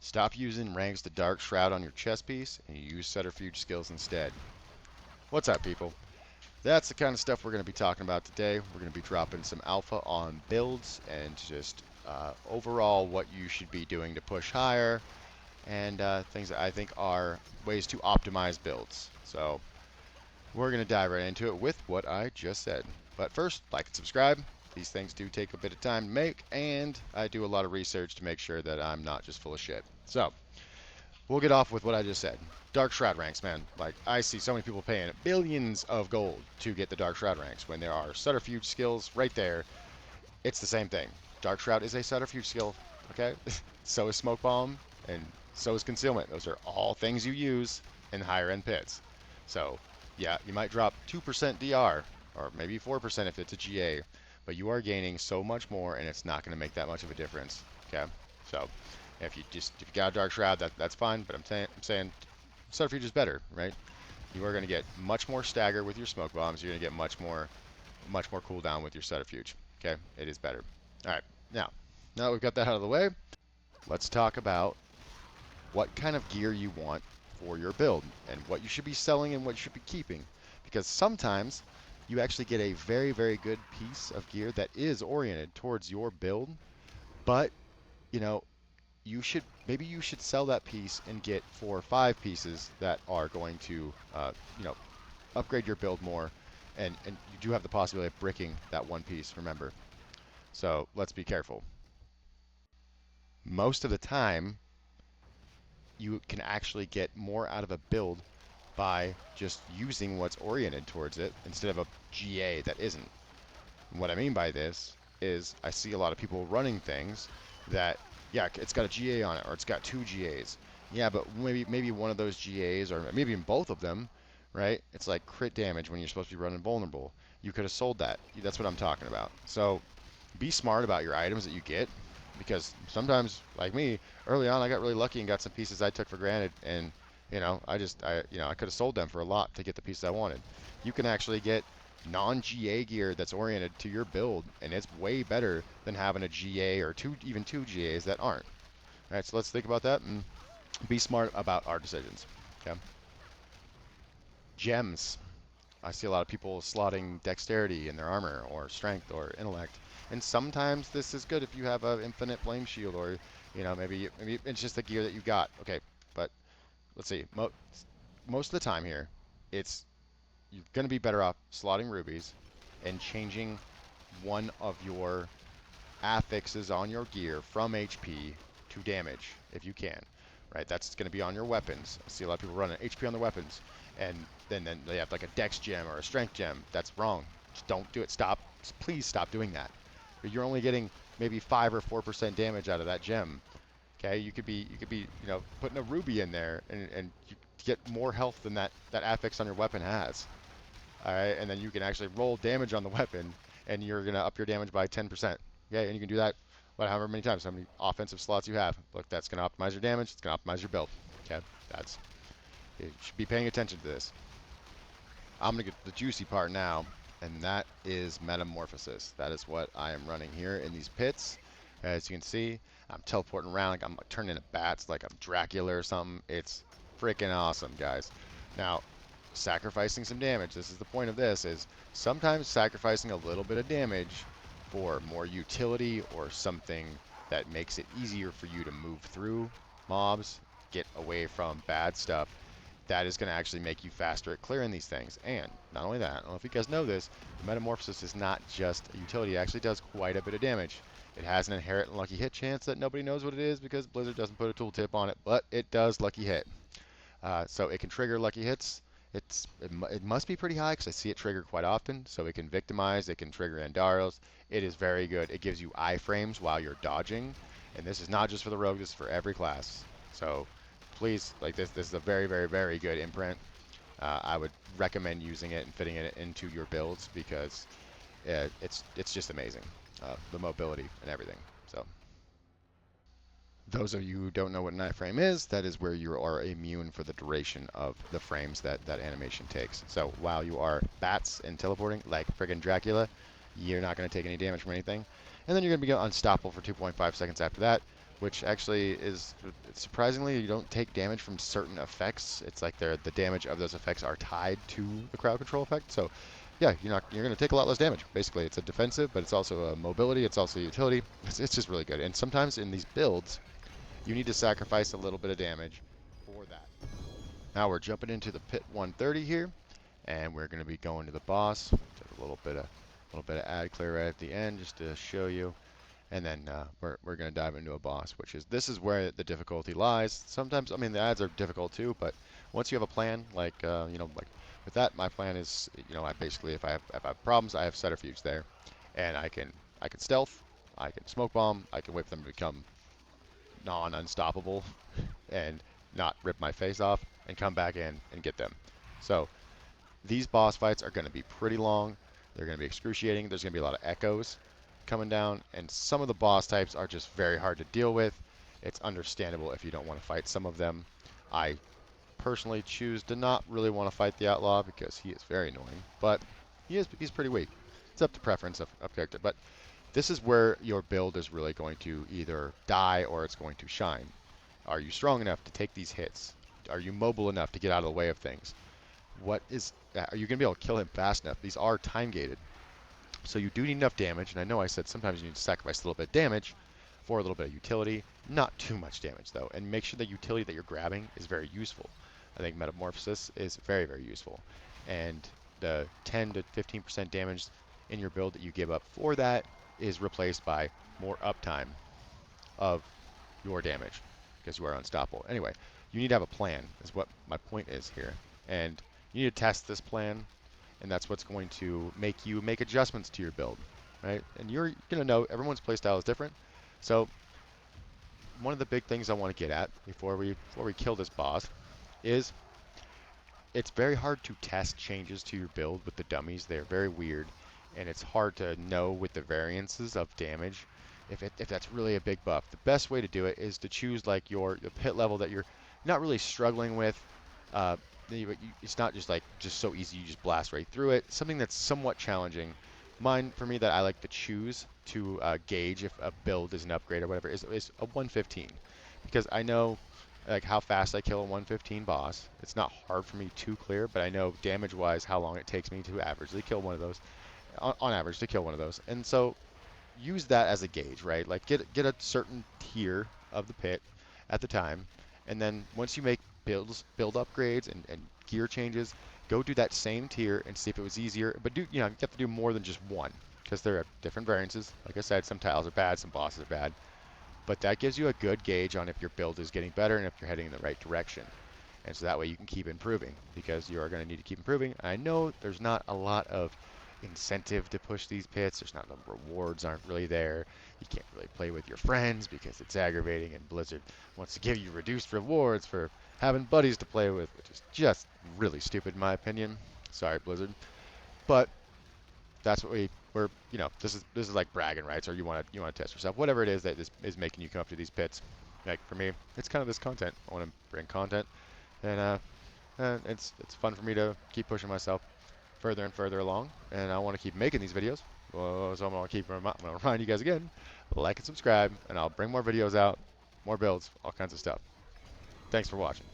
Stop using ranks the Dark Shroud on your chest piece and you use Subterfuge skills instead. What's up, people? That's the kind of stuff we're going to be talking about today. We're going to be dropping some alpha on builds and just overall what you should be doing to push higher and things that I think are ways to optimize builds. So we're going to dive right into it with what I just said. But first, like and subscribe. These things do take a bit of time to make, and I do a lot of research to make sure that I'm not just full of shit. So we'll get off with what I just said. Dark Shroud ranks, man. Like, I see so many people paying billions of gold to get the Dark Shroud ranks when there are Subterfuge skills right there. It's the same thing. Dark Shroud is a Subterfuge skill, okay? So is Smoke Bomb, and so is Concealment. Those are all things you use in higher end pits. So, yeah, you might drop 2% DR, or maybe 4% if it's a GA, but you are gaining so much more, and it's not going to make that much of a difference, okay? So, if you got a Dark Shroud, that's fine. But I'm saying Subterfuge is better, right? You are going to get much more stagger with your smoke bombs. You're going to get much more cooldown with your Subterfuge. Okay, it is better. All right, now that we've got that out of the way, let's talk about what kind of gear you want for your build and what you should be selling and what you should be keeping. Because sometimes you actually get a very, very good piece of gear that is oriented towards your build, but you know, maybe you should sell that piece and get 4 or 5 pieces that are going to upgrade your build more, and you do have the possibility of bricking that one piece, remember. So let's be careful. Most of the time you can actually get more out of a build by just using what's oriented towards it instead of a GA that isn't. And what I mean by this is I see a lot of people running things that, yeah, it's got a GA on it, or it's got 2 GAs. Yeah, but maybe one of those GAs, or maybe even both of them, right? It's like crit damage when you're supposed to be running vulnerable. You could have sold that. That's what I'm talking about. So be smart about your items that you get, because sometimes, like me, early on I got really lucky and got some pieces I took for granted, and I could have sold them for a lot to get the pieces I wanted. You can actually get non-GA gear that's oriented to your build, and it's way better than having a GA or even two GAs that aren't. All right, so let's think about that and be smart about our decisions. Okay. Gems. I see a lot of people slotting dexterity in their armor, or strength, or intellect, and sometimes this is good if you have an infinite flame shield, or maybe it's just the gear that you got. Okay, but let's see. Most of the time here, you're going to be better off slotting rubies and changing one of your affixes on your gear from HP to damage if you can. Right? That's going to be on your weapons. I see a lot of people running HP on their weapons, and then they have like a dex gem or a strength gem. That's wrong. Just don't do it. Stop. Please stop doing that. You're only getting maybe 5 or 4% damage out of that gem. Okay, you could be putting a ruby in there, and you get more health than that affix on your weapon has. All right, and then you can actually roll damage on the weapon, and you're gonna up your damage by 10%. Okay, and you can do that however many times, how many offensive slots you have. Look, that's gonna optimize your damage. It's gonna optimize your build. Okay, you should be paying attention to this. I'm gonna get the juicy part now, and that is metamorphosis. That is what I am running here in these pits. As you can see, I'm teleporting around like I'm turning into bats, like I'm Dracula or something. It's freaking awesome, guys. Now, sacrificing some damage. This is the point of this, is sometimes sacrificing a little bit of damage for more utility or something that makes it easier for you to move through mobs, get away from bad stuff. That is going to actually make you faster at clearing these things. And not only that, I don't know if you guys know this, the Metamorphosis is not just a utility. It actually does quite a bit of damage. It has an inherent lucky hit chance that nobody knows what it is because Blizzard doesn't put a tooltip on it, but it does lucky hit. So it can trigger lucky hits. It must be pretty high because I see it trigger quite often. So it can victimize, it can trigger Andarios. It is very good. It gives you iframes while you're dodging. And this is not just for the rogue, this is for every class. So please, like this is a very, very, very good imprint. I would recommend using it and fitting it into your builds because it's just amazing. The mobility and everything. So those of you who don't know what an iframe is, that is where you are immune for the duration of the frames that animation takes. So while you are bats and teleporting like friggin' Dracula, you're not going to take any damage from anything. And then you're going to be unstoppable for 2.5 seconds after that. which actually is surprisingly you don't take damage from certain effects. It's like the damage of those effects are tied to the crowd control effect. So yeah, you're going to take a lot less damage. Basically, it's a defensive, but it's also a mobility. It's also a utility. It's just really good. And sometimes in these builds, you need to sacrifice a little bit of damage for that. Now we're jumping into the pit 130 here, and we're going to be going to the boss. Did a little bit of ad clear right at the end just to show you. And then we're going to dive into a boss, which is this is where the difficulty lies. Sometimes, I mean, the ads are difficult too, but once you have a plan, like like with that, my plan is, I basically if I have problems, I have Centrifuge there, and I can stealth, I can smoke bomb, I can whip them to become non-unstoppable, and not rip my face off, and come back in and get them. So these boss fights are going to be pretty long. They're going to be excruciating. There's going to be a lot of echoes coming down, and some of the boss types are just very hard to deal with. It's understandable if you don't want to fight some of them. I personally choose to not really want to fight the Outlaw because he is very annoying, but he's pretty weak. It's up to preference of character, but this is where your build is really going to either die or it's going to shine. Are you strong enough to take these hits? Are you mobile enough to get out of the way of things? Are you going to be able to kill him fast enough? These are time gated. So you do need enough damage, and I know I said sometimes you need to sacrifice a little bit of damage for a little bit of utility. Not too much damage, though, and make sure the utility that you're grabbing is very useful. I think Metamorphosis is very, very useful. And the 10 to 15% damage in your build that you give up for that is replaced by more uptime of your damage because you are unstoppable. Anyway, you need to have a plan, is what my point is here. And you need to test this plan, and that's what's going to make you make adjustments to your build, right? And you're going to know everyone's playstyle is different. So one of the big things I want to get at before we kill this boss is it's very hard to test changes to your build with the dummies. They're very weird, and it's hard to know with the variances of damage if that's really a big buff. The best way to do it is to choose like the pit level that you're not really struggling with. Uh, it's not just so easy you just blast right through it. Something that's somewhat challenging. Mine for me that I like to choose to gauge if a build is an upgrade or whatever is a 115 because I know like how fast I kill a 115 boss. It's not hard for me to clear, but I know damage-wise how long it takes me to averagely kill one of those, on average to kill one of those. And so use that as a gauge, right? Like get a certain tier of the pit at the time, and then once you make build upgrades and gear changes, go do that same tier and see if it was easier. But you have to do more than just one because there are different variances. Like I said, some tiles are bad, some bosses are bad. But that gives you a good gauge on if your build is getting better and if you're heading in the right direction. And so that way you can keep improving because you are going to need to keep improving. And I know there's not a lot of incentive to push these pits. There's not the rewards aren't really there. You can't really play with your friends because it's aggravating and Blizzard wants to give you reduced rewards for having buddies to play with, which is just really stupid in my opinion. Sorry, Blizzard. But that's what we're this is like bragging rights, or you want to test yourself, whatever it is that is making you come up to these pits. Like for me, it's kind of this content. I want to bring content, and it's fun for me to keep pushing myself further and further along, and I want to keep making these videos. So I'm gonna remind you guys again, like and subscribe, and I'll bring more videos out, more builds, all kinds of stuff. Thanks for watching.